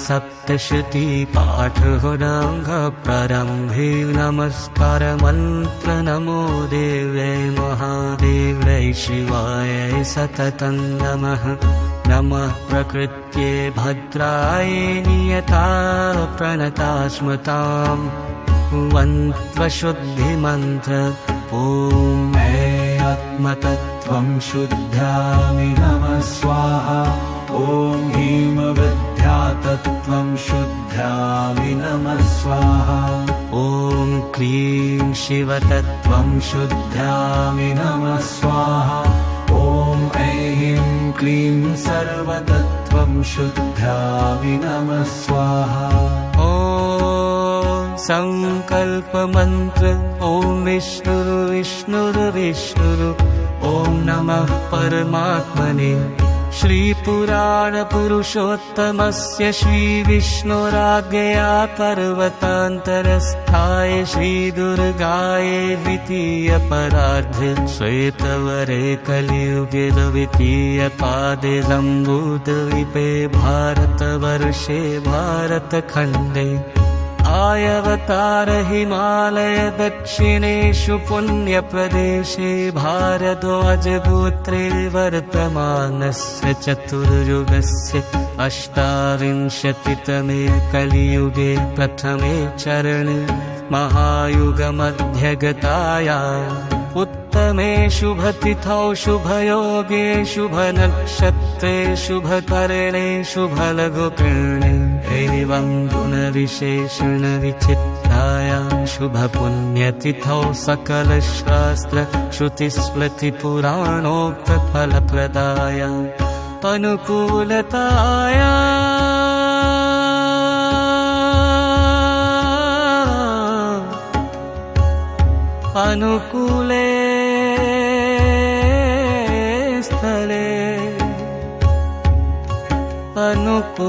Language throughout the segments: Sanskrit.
सप्तशती पाठोरंग प्रारंभे नमस्कार मंत्र नमो देव्यै महादेव्यै शिवाय सततं नमः। नमः प्रकृत्यै भद्राय नियता प्रणता स्मृताम् वन्त्वशुद्धिमन्त्र ॐ आत्मतत्त्वं शुद्ध्यामि नमः स्वाहा। ॐ ह्रीं विद्यातत्त्वं शुद्ध्यामि नमः स्वाहा। ॐ क्लीं शिवतत्त्वं शुद्ध्यामि नमः स्वाहा। ॐ ऐं क्लीं सर्वतत्त्वं शुद्ध्यामि नमः स्वाहा। ॐ संकल्पमन्त्र ॐ विष्णुर्विष्णुर्विष्णुर् ॐ नमः परमात्मने श्रीपुराणपुरुषोत्तमस्य श्रीविष्णुराज्ञया पर्वतान्तरस्थाय श्रीदुर्गाय द्वितीयपरार्धे श्वेतवरे कलियुगे द्वितीयपादे जम्बूद्वीपे भारतवर्षे भारतखण्डे आयवतार हिमालय दक्षिणेषु पुण्यप्रदेशे भारद्वाजगोत्रे वर्तमानस्य चतुर्युगस्य 28तमे कलियुगे प्रथमे चरणे महायुगमध्यगतायाम् उत्तमे शुभतिथौ शुभयोगे शुभनक्षत्रे शुभकरणे शुभलघुकर्णे एवं गुणविशेषणविचित्रायां शुभपुण्यतिथौ सकलशास्त्र श्रुतिस्मृतिपुराणोक्तफलप्रदायाम् अनुकूले स्थले अनुकूलगोत्रे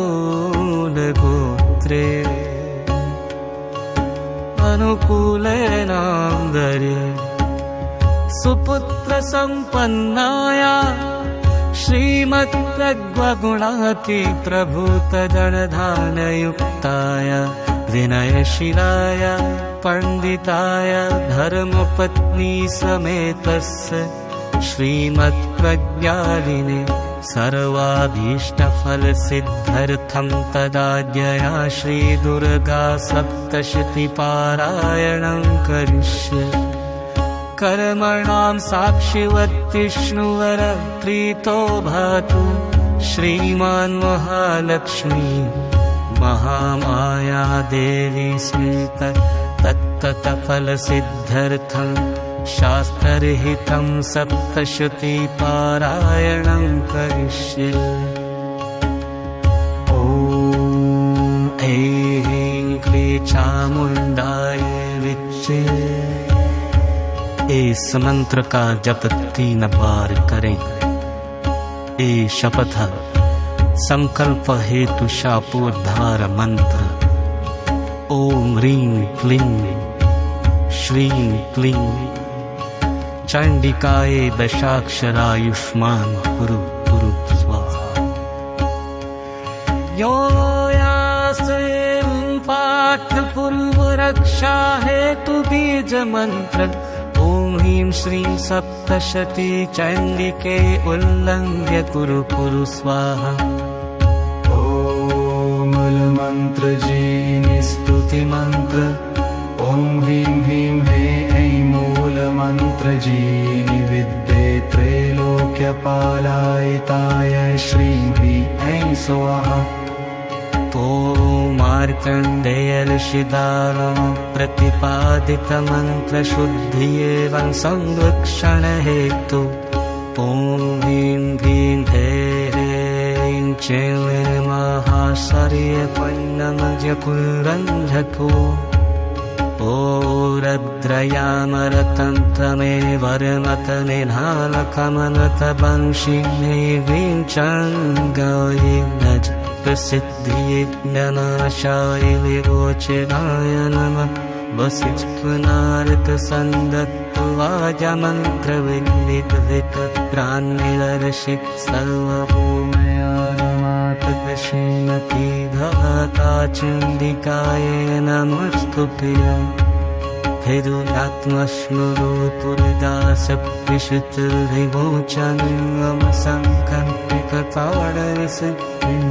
अनुकूले नान्दरे सुपुत्रसम्पन्नाया श्रीमत्प्रज्ञगुणाति प्रभूतजनधानयुक्ताय विनयशीलाय पंडिताय धर्मपत्नी समेतस्य श्रीमत्प्रज्ञालिने सर्वाभीष्टफलसिद्ध्यर्थं तदाद्यया श्रीदुर्गा सप्तशती पारायणं करिष्ये। कर्मणां साक्षिवत्तिष्णुवर प्रीतो भातु श्रीमान् महालक्ष्मी महामाया देवी स्मृत तत्तफलसिद्ध्यर्थं शास्त्रहितं सप्तशती पारायणं करिष्ये। ॐ ऐं क्लीं चामुण्डाय विच्चे। इस मंत्र का जप 3 बार करें। ये शपथ संकल्प हेतु शापोद्धार मंत्र ओम ह्रीं क्लीं श्रीं क्लीं चंडिकाय दशाक्षरायुष्मान कुरु कुरु स्वाहा। यो यासे पाठ पूर्व रक्षा हेतु बीज मंत्र ओम ह्रीं श्रीं सप्तशती चंडिके उल्लंघ्य कुरु कुरु स्वाहा। मंत्र जीनि स्तुति मंत्र ओम ह्रीं ह्रीं हे ऐं मूल मंत्र जीनि विद्ये त्रैलोक्यपालायिताय श्रीं ह्रीं ऐं स्वाहा। तो मार्कण्डेयर्षिदानं प्रतिपादित मंत्र शुद्धि एवं संरक्षण हेतु ओम ह्रीं ह्रीं हे महाशर्यपन्नमजकुरञ्झको ओ रद्रयामरतं तमे वरमतनिधानकमनत वंशिने विञ्चङ्गाय नज प्रसिद्धियज्ञनाशाय विरोचनाय नमः। वसिष्ठनारदसन्दत्तवाजमन्त्रविन्दितवित प्राणिलर्षित सर्वभूमया नमात श्रीमती भवता चण्डिकाय नमस्तुते हिरुरात्मश्नुरूपुरदासविशुतिर्विमोचनं मम सङ्कल्पितताडरसिद्धिं